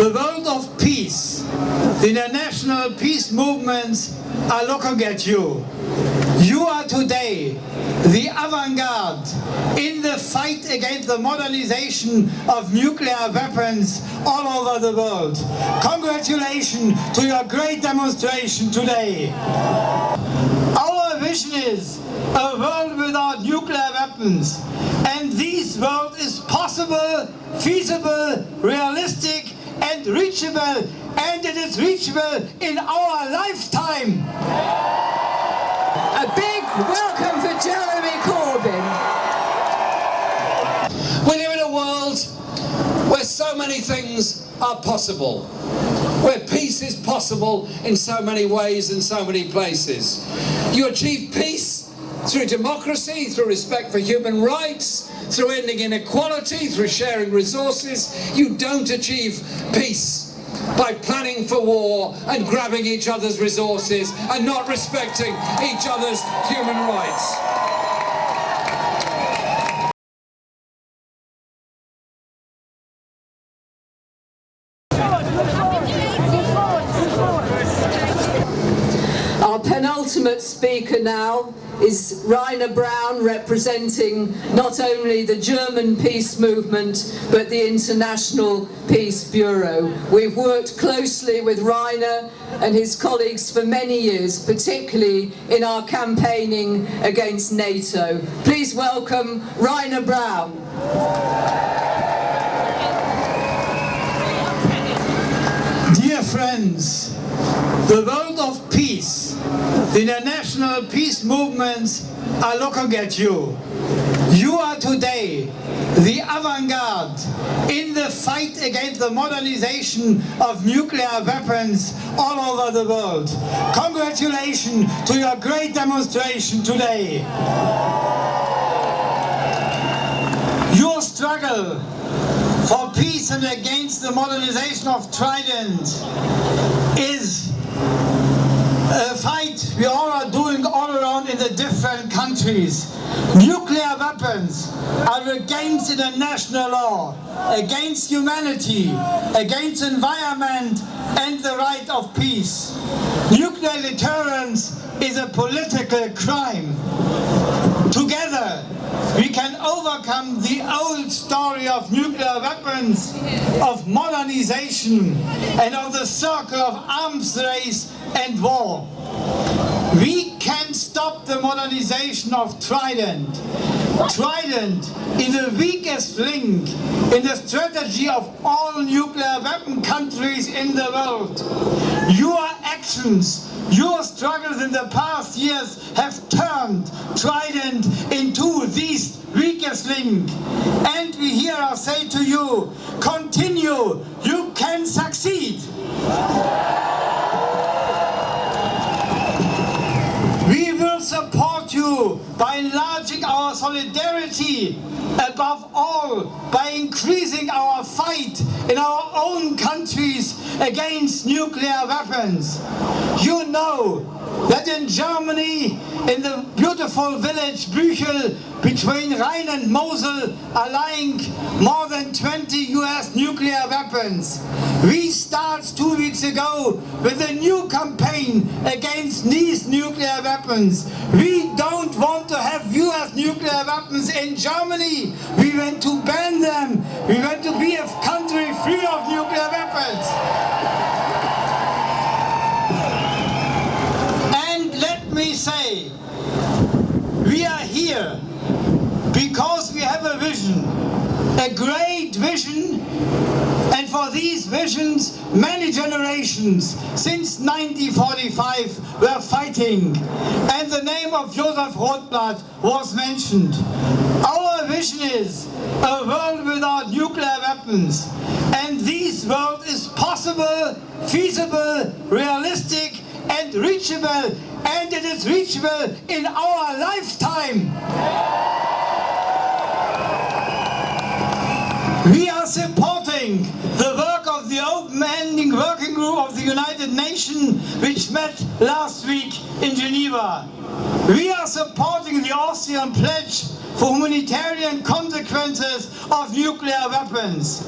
The world of peace, the international peace movements are looking at you. You are today the avant-garde in the fight against the modernization of nuclear weapons all over the world. Congratulations to your great demonstration today. Our vision is a world without nuclear weapons, and this world is possible, feasible, realistic and reachable, and it is reachable in our lifetime. A big welcome for Jeremy Corbyn. We live in a world where so many things are possible, where peace is possible in so many ways and so many places. You achieve peace through democracy, through respect for human rights, through ending inequality, through sharing resources. You don't achieve peace by planning for war and grabbing each other's resources and not respecting each other's human rights. Our penultimate speaker now is Reiner Braun, representing not only the German peace movement but the International Peace Bureau. We've worked closely with Reiner and his colleagues for many years, particularly in our campaigning against NATO. Please welcome Reiner Braun. Dear friends, the world of peace, the international peace movements are looking at you. You are today the avant-garde in the fight against the modernization of nuclear weapons all over the world. Congratulations to your great demonstration today. Your struggle for peace and against the modernization of Trident is a fight we all are doing all around in the different countries. Nuclear weapons are against international law, against humanity, against environment and the right of peace. Nuclear deterrence is a political crime. Together we can overcome the old story of nuclear weapons, of modernization, and of the circle of arms race and war. We can stop the modernization of Trident. Trident is the weakest link in the strategy of all nuclear weapon countries in the world. Your actions, your struggles in the past years have turned Trident into this weakest link. And we here say to you, continue, you can succeed. We will support you by enlarging our solidarity, above all by increasing our fight in our own countries against nuclear weapons. You know that in Germany, in the beautiful village Büchel between Rhine and Mosel, are lying more than 20 US nuclear weapons. We start 2 weeks ago with a new campaign against these nuclear weapons. We don't want to have US nuclear weapons in Germany. We want to ban them. We want to be a country free of nuclear weapons. Let me say, we are here because we have a vision, a great vision, and for these visions many generations since 1945 were fighting, and the name of Joseph Rotblat was mentioned. Our vision is a world without nuclear weapons, and this world is possible, feasible, realistic and reachable, and it is reachable in our lifetime. We are supporting the work of the open-ending working group of the United Nations, which met last week in Geneva. We are supporting the Austrian pledge for humanitarian consequences of nuclear weapons.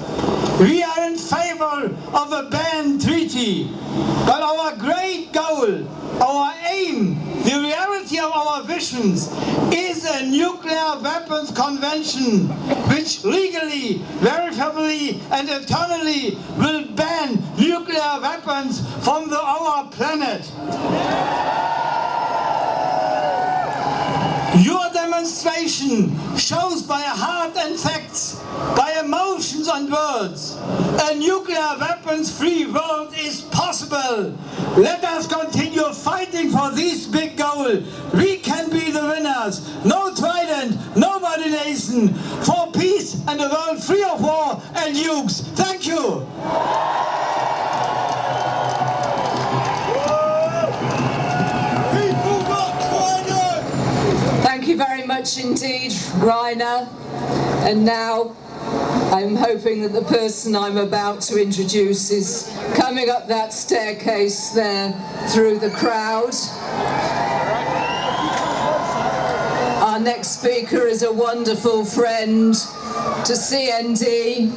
We are in favor of a ban treaty, but our great goal, our aim, the reality of our visions is a nuclear weapons convention which legally, verifiably and eternally will ban nuclear weapons from our planet. Your demonstration shows by heart and facts, by emotions and words, a nuclear weapons-free world is possible. Let us continue fighting for this big goal. We can be the winners. No Trident, no moderation, for peace and a world free of war and nukes. Thank you. Thank you very much indeed, Reiner. And now I'm hoping that the person I'm about to introduce is coming up that staircase there through the crowd. Our next speaker is a wonderful friend to CND.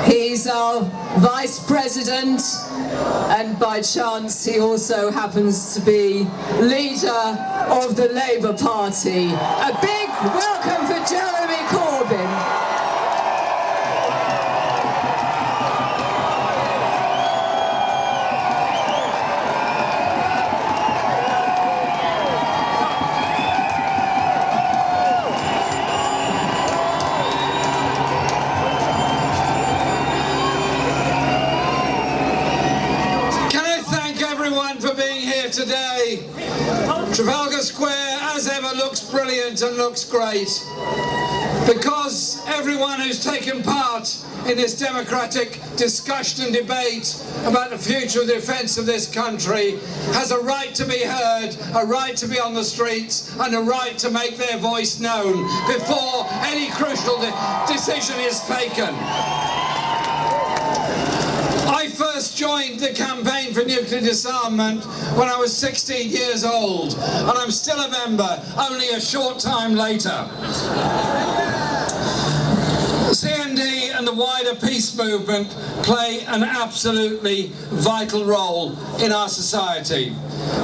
He's our Vice President, and by chance he also happens to be leader of the Labour Party. A big welcome for Jeremy Corbyn. Today, Trafalgar Square, as ever, looks brilliant and looks great because everyone who's taken part in this democratic discussion and debate about the future of the defence of this country has a right to be heard, a right to be on the streets and a right to make their voice known before any crucial decision is taken. I first joined the campaign for nuclear disarmament when I was 16 years old, and I'm still a member only a short time later. CND and the wider peace movement play an absolutely vital role in our society.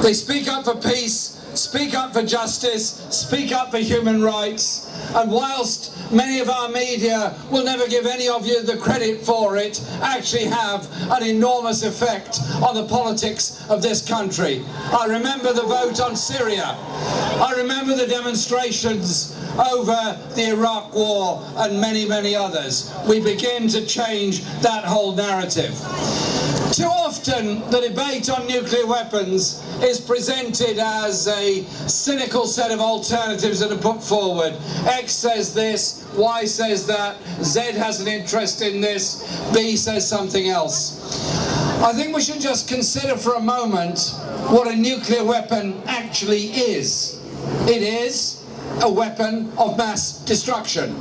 They speak up for peace, speak up for justice, speak up for human rights, and whilst many of our media will never give any of you the credit for it, actually have an enormous effect on the politics of this country. I remember the vote on Syria. I remember the demonstrations over the Iraq War and many, many others. We begin to change that whole narrative. Too often the debate on nuclear weapons is presented as a cynical set of alternatives that are put forward. X says this, Y says that, Z has an interest in this, B says something else. I think we should just consider for a moment what a nuclear weapon actually is. It is a weapon of mass destruction.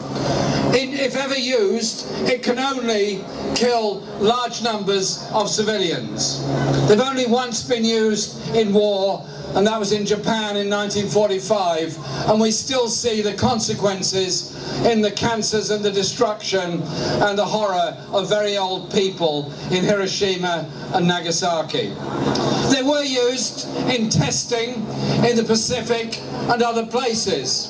If ever used, it can only kill large numbers of civilians. They've only once been used in war, and that was in Japan in 1945, and we still see the consequences in the cancers and the destruction and the horror of very old people in Hiroshima and Nagasaki. They were used in testing in the Pacific and other places.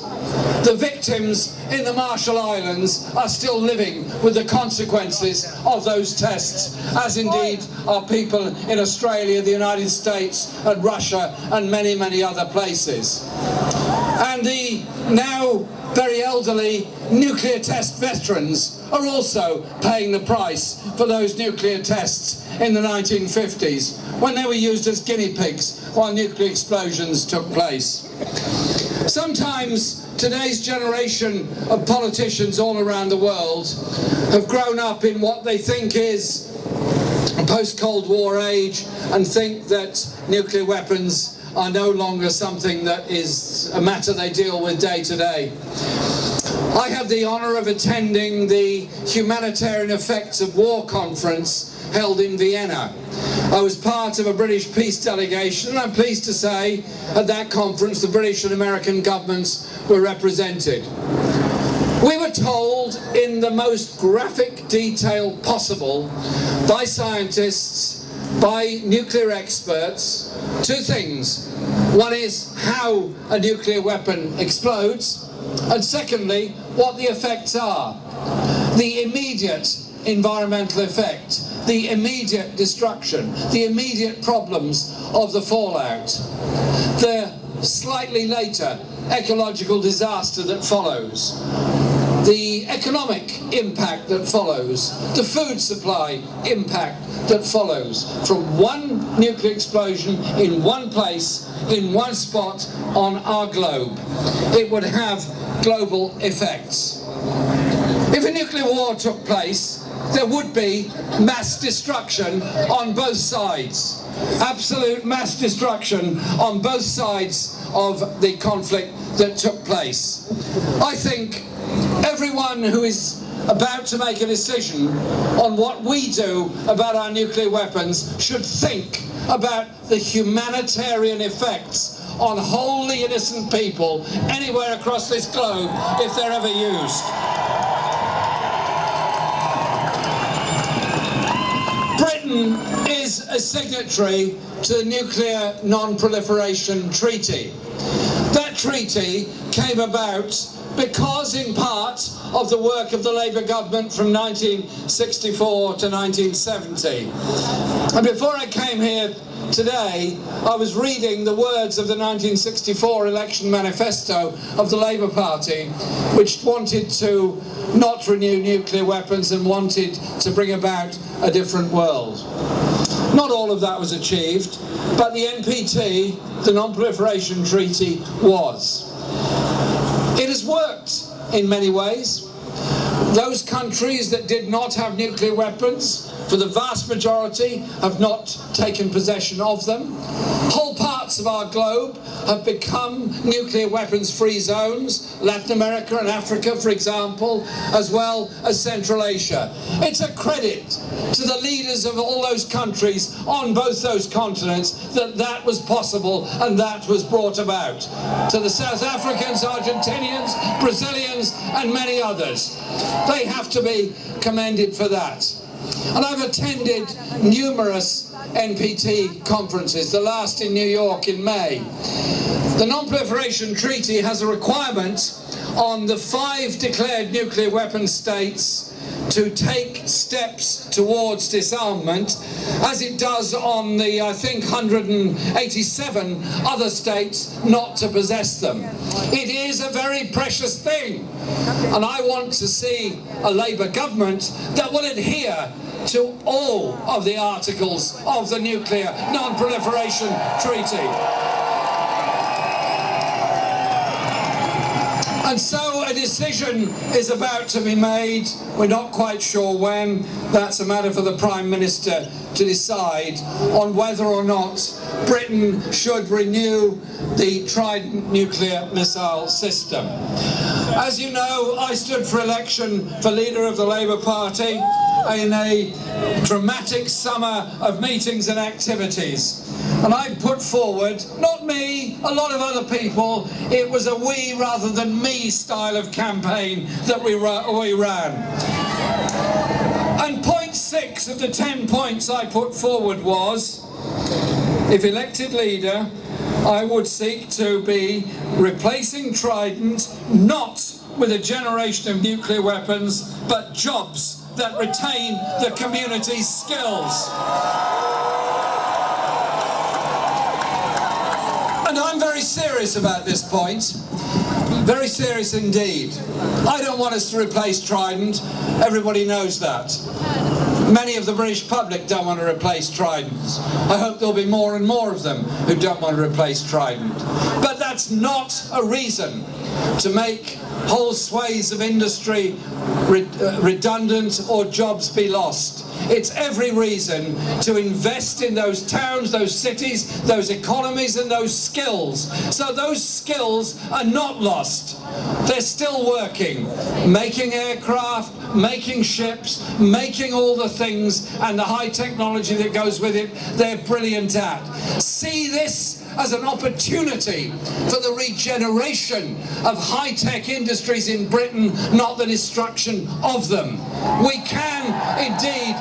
The victims in the Marshall Islands are still living with the consequences of those tests, as indeed are people in Australia, the United States and Russia and many, many other places. And the now very elderly nuclear test veterans are also paying the price for those nuclear tests in the 1950s, when they were used as guinea pigs while nuclear explosions took place. Sometimes today's generation of politicians all around the world have grown up in what they think is a post-Cold War age and think that nuclear weapons are no longer something that is a matter they deal with day to day. I had the honour of attending the Humanitarian Effects of War conference held in Vienna. I was part of a British peace delegation, and I'm pleased to say at that conference the British and American governments were represented. We were told in the most graphic detail possible by scientists, by nuclear experts, two things. One is how a nuclear weapon explodes, and secondly, what the effects are. The immediate environmental effect, the immediate destruction, the immediate problems of the fallout, the slightly later ecological disaster that follows, the economic impact that follows, the food supply impact that follows from one nuclear explosion in one place, in one spot on our globe. It would have global effects. If a nuclear war took place, there would be mass destruction on both sides. Absolute mass destruction on both sides of the conflict that took place. I think everyone who is about to make a decision on what we do about our nuclear weapons should think about the humanitarian effects on wholly innocent people anywhere across this globe if they're ever used. Britain is a signatory to the Nuclear Non-Proliferation Treaty. That treaty came about because, in part, of the work of the Labour government from 1964 to 1970. And before I came here today, I was reading the words of the 1964 election manifesto of the Labour Party, which wanted to not renew nuclear weapons and wanted to bring about a different world. Not all of that was achieved, but the NPT, the Non-Proliferation Treaty, was. It has worked in many ways. Those countries that did not have nuclear weapons, for the vast majority, have not taken possession of them. Whole parts of our globe have become nuclear weapons-free zones, Latin America and Africa, for example, as well as Central Asia. It's a credit to the leaders of all those countries on both those continents that that was possible and that was brought about. To the South Africans, Argentinians, Brazilians, and many others. They have to be commended for that. And I've attended numerous NPT conferences, the last in New York in May. The Non-Proliferation Treaty has a requirement on the 5 declared nuclear weapon states to take steps towards disarmament, as it does on the, I think, 187 other states not to possess them. It is a very precious thing, and I want to see a Labour government that will adhere to all of the articles of the Nuclear Non-Proliferation Treaty. And so a decision is about to be made. We're not quite sure when. That's a matter for the Prime Minister to decide on whether or not Britain should renew the Trident nuclear missile system. As you know, I stood for election for leader of the Labour Party in a dramatic summer of meetings and activities. And I put forward, not me, a lot of other people, it was a we rather than me style of campaign that we ran. And point 6 of the 10 points I put forward was, if elected leader, I would seek to be replacing Trident not with a generation of nuclear weapons, but jobs that retain the community's skills. And I'm very serious about this point, very serious indeed. I don't want us to replace Trident, everybody knows that. Many of the British public don't want to replace Trident. I hope there'll be more and more of them who don't want to replace Trident. But that's not a reason to make whole swathes of industry redundant or jobs be lost. it's every reason to invest in those towns, those cities, those economies and those skills. So those skills are not lost. They're still working, making aircraft, making ships, making all the things and the high technology that goes with it, they're brilliant at. See this as an opportunity for the regeneration of high-tech industries in Britain, not the destruction of them. We can indeed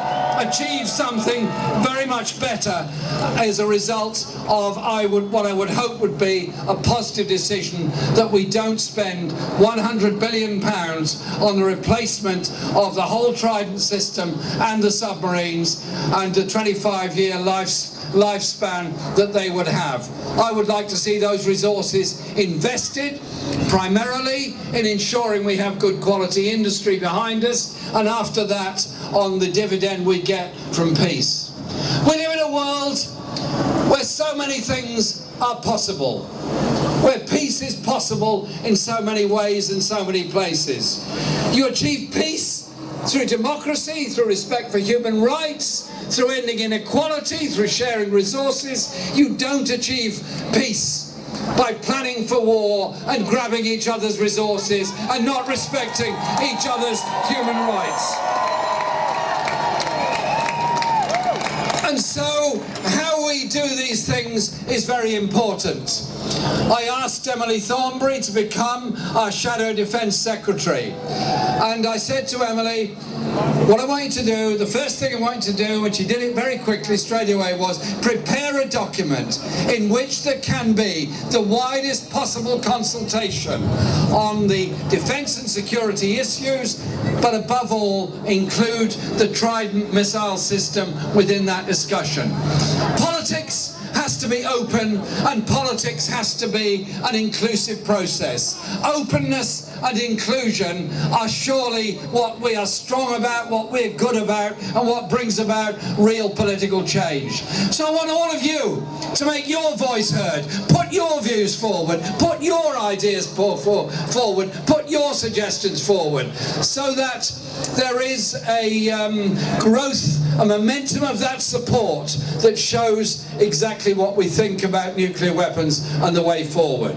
achieve something very much better as a result of what I would hope would be a positive decision that we don't spend £100 billion on the replacement of the whole Trident system and the submarines and the 25-year lifespan that they would have. I would like to see those resources invested primarily in ensuring we have good quality industry behind us, and after that on the dividend we get from peace. We live in a world where so many things are possible, where peace is possible in so many ways and so many places. You achieve peace through democracy, through respect for human rights, through ending inequality, through sharing resources. You don't achieve peace by planning for war and grabbing each other's resources and not respecting each other's human rights. And so how we do these things is very important. I asked Emily Thornberry to become our Shadow Defence Secretary, and I said to Emily, what I want you to do, the first thing I want you to do, and she did it very quickly straight away, was prepare a document in which there can be the widest possible consultation on the defence and security issues, but above all include the Trident missile system within that discussion. Politics has to be open, and politics has to be an inclusive process. Openness and inclusion are surely what we are strong about, what we're good about, and what brings about real political change. So I want all of you to make your voice heard, put your views forward, put your ideas forward, put your suggestions forward, so that there is a growth, a momentum of that support that shows exactly what we think about nuclear weapons and the way forward.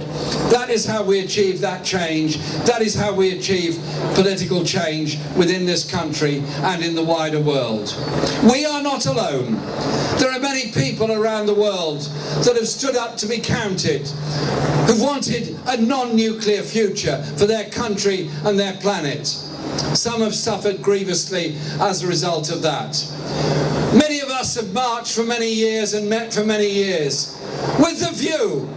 That is how we achieve that change. That is how we achieve political change within this country and in the wider world. We are not alone. There are many people around the world that have stood up to be counted, who've wanted a non-nuclear future for their country and their planet. Some have suffered grievously as a result of that. Many of us have marched for many years and met for many years with the view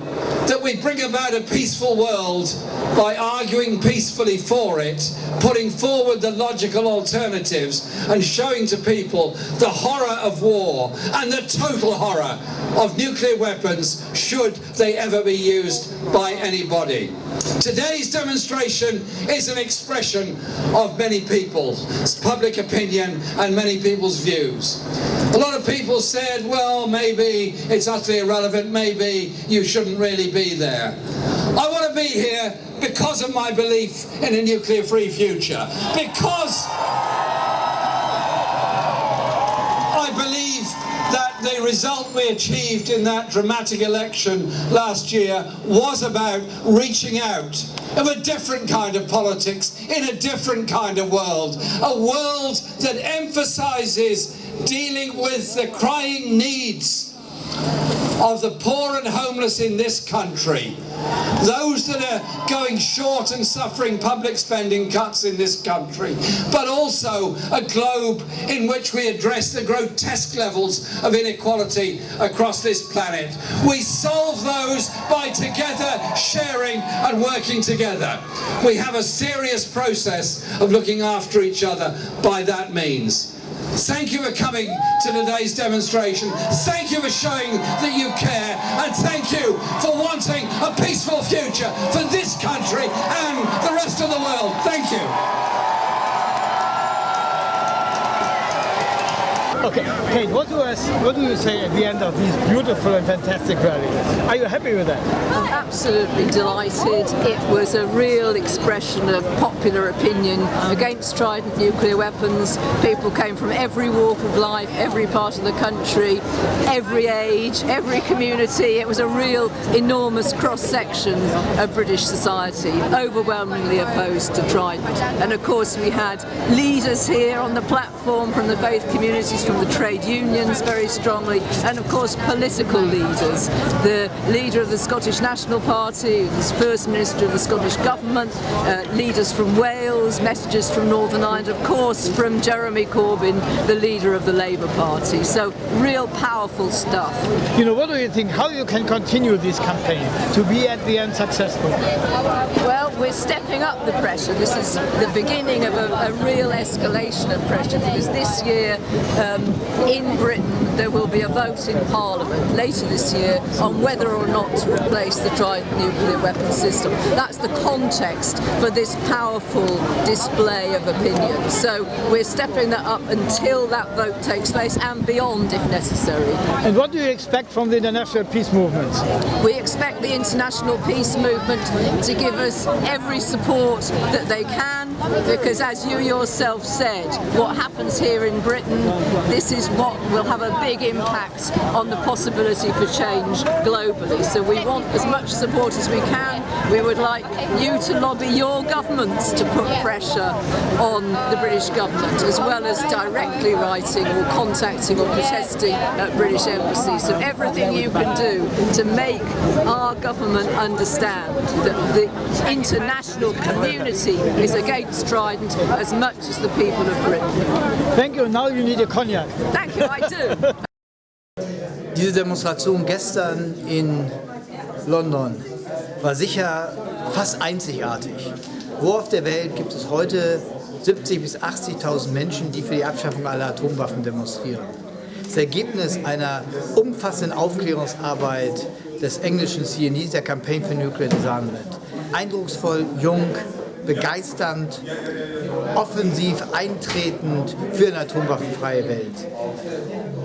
that we bring about a peaceful world by arguing peacefully for it, putting forward the logical alternatives and showing to people the horror of war and the total horror of nuclear weapons should they ever be used by anybody. Today's demonstration is an expression of many people's public opinion and many people's views. A lot of people said, well, maybe it's utterly irrelevant, maybe you shouldn't really be there. I want to be here because of my belief in a nuclear-free future, because I believe that the result we achieved in that dramatic election last year was about reaching out of a different kind of politics in a different kind of world, a world that emphasises dealing with the crying needs of the poor and homeless in this country, those that are going short and suffering public spending cuts in this country, but also a globe in which we address the grotesque levels of inequality across this planet. We solve those by together sharing and working together. We have a serious process of looking after each other by that means. Thank you for coming to today's demonstration. Thank you for showing that you care, and thank you for wanting a peaceful future for this country and the rest of the world. Thank you. Okay, Kate, what do you say at the end of this beautiful and fantastic rally? Are you happy with that? I'm absolutely delighted. It was a real expression of popular opinion against Trident nuclear weapons. People came from every walk of life, every part of the country, every age, every community. It was a real enormous cross-section of British society, overwhelmingly opposed to Trident. And of course we had leaders here on the platform from the faith communities, from the trade unions very strongly, and of course political leaders. The leader of the Scottish National Party, the First Minister of the Scottish Government, leaders from Wales, messages from Northern Ireland, of course from Jeremy Corbyn, the leader of the Labour Party. So real powerful stuff. You know, what do you think, how you can continue this campaign to be at the end successful? Well, we're stepping up the pressure. This is the beginning of a real escalation of pressure, because this year in Britain there will be a vote in Parliament later this year on whether or not to replace the Trident nuclear weapon system. That's the context for this powerful display of opinion. So we're stepping that up until that vote takes place and beyond if necessary. And what do you expect from the international peace movement? We expect the international peace movement to give us every support that they can, because as you yourself said, what happens here in Britain, this is what will have a big impact on the possibility for change globally. So we want as much support as we can. We would like you to lobby your governments to put pressure on the British government, as well as directly writing or contacting or protesting at British embassies. So everything you can do to make our government understand that the international community is against Trident as much as the people of Britain. Thank you. Now you need a cognac. Thank you, I do. Diese Demonstration gestern in London war sicher fast einzigartig. Wo auf der Welt gibt es heute 70.000 bis 80.000 Menschen, die für die Abschaffung aller Atomwaffen demonstrieren? Das Ergebnis einer umfassenden Aufklärungsarbeit des englischen CND, der Campaign for Nuclear Disarmament. Eindrucksvoll, jung, begeisternd, offensiv, eintretend für eine atomwaffenfreie Welt.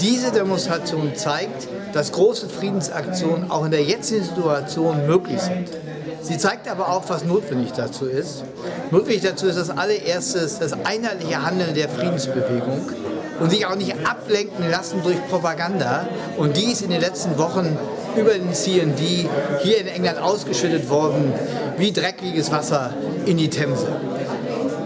Diese Demonstration zeigt, dass große Friedensaktionen auch in der jetzigen Situation möglich sind. Sie zeigt aber auch, was notwendig dazu ist. Notwendig dazu ist als allererstes das einheitliche Handeln der Friedensbewegung und sich auch nicht ablenken lassen durch Propaganda. Und die ist in den letzten Wochen über den CND hier in England ausgeschüttet worden, wie dreckiges Wasser in die Themse.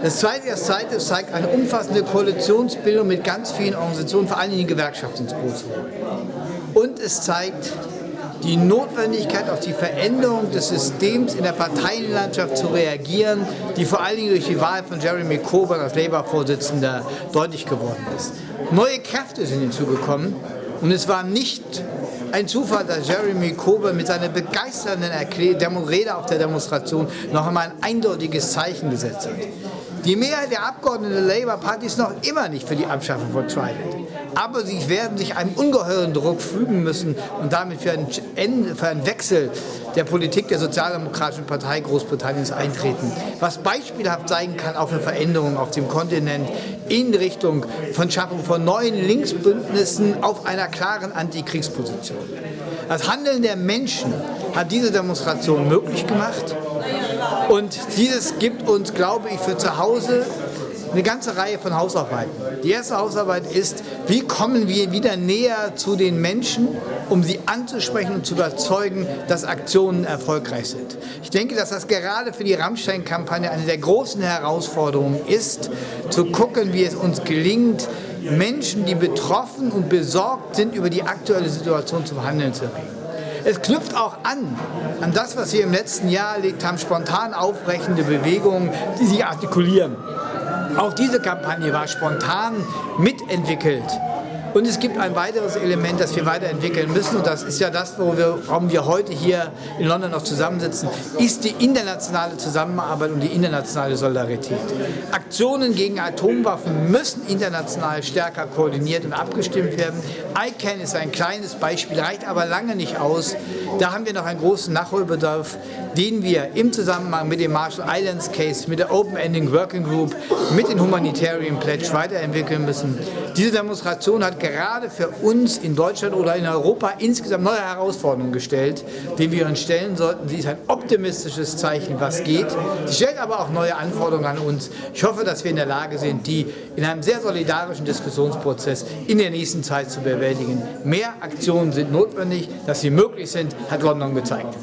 Das Zweite zeigt eine umfassende Koalitionsbildung mit ganz vielen Organisationen, vor allem die Gewerkschaften ins Boot zu holen. Und es zeigt die Notwendigkeit, auf die Veränderung des Systems in der Parteienlandschaft zu reagieren, die vor allen Dingen durch die Wahl von Jeremy Corbyn als Labour-Vorsitzender deutlich geworden ist. Neue Kräfte sind hinzugekommen und es war nicht ein Zufall, dass Jeremy Corbyn mit seiner begeisternden Rede auf der Demonstration noch einmal ein eindeutiges Zeichen gesetzt hat. Die Mehrheit der Abgeordneten der Labour Party ist noch immer nicht für die Abschaffung von Trident. Aber sie werden sich einem ungeheuren Druck fügen müssen und damit für einen Wechsel der Politik der Sozialdemokratischen Partei Großbritanniens eintreten. Was beispielhaft sein kann, auch eine Veränderung auf dem Kontinent in Richtung von Schaffung von neuen Linksbündnissen auf einer klaren Antikriegsposition. Das Handeln der Menschen hat diese Demonstration möglich gemacht. Und dieses gibt uns, glaube ich, für zu Hause eine ganze Reihe von Hausarbeiten. Die erste Hausarbeit ist, wie kommen wir wieder näher zu den Menschen, um sie anzusprechen und zu überzeugen, dass Aktionen erfolgreich sind. Ich denke, dass das gerade für die Rammstein-Kampagne eine der großen Herausforderungen ist, zu gucken, wie es uns gelingt, Menschen, die betroffen und besorgt sind über die aktuelle Situation, zum Handeln zu bringen. Es knüpft auch an das, was wir im letzten Jahr erlebt haben, spontan aufbrechende Bewegungen, die sich artikulieren. Auch diese Kampagne war spontan mitentwickelt. Und es gibt ein weiteres Element, das wir weiterentwickeln müssen, und das ist ja das, warum wir heute hier in London noch zusammensitzen, ist die internationale Zusammenarbeit und die internationale Solidarität. Aktionen gegen Atomwaffen müssen international stärker koordiniert und abgestimmt werden. ICANN ist ein kleines Beispiel, reicht aber lange nicht aus. Da haben wir noch einen großen Nachholbedarf. den wir im Zusammenhang mit dem Marshall Islands Case, mit der Open Ending Working Group, mit den Humanitarian Pledge weiterentwickeln müssen. Diese Demonstration hat gerade für uns in Deutschland oder in Europa insgesamt neue Herausforderungen gestellt, denen wir uns stellen sollten. Sie ist ein optimistisches Zeichen, was geht. Sie stellt aber auch neue Anforderungen an uns. Ich hoffe, dass wir in der Lage sind, die in einem sehr solidarischen Diskussionsprozess in der nächsten Zeit zu bewältigen. Mehr Aktionen sind notwendig, dass sie möglich sind, hat London gezeigt.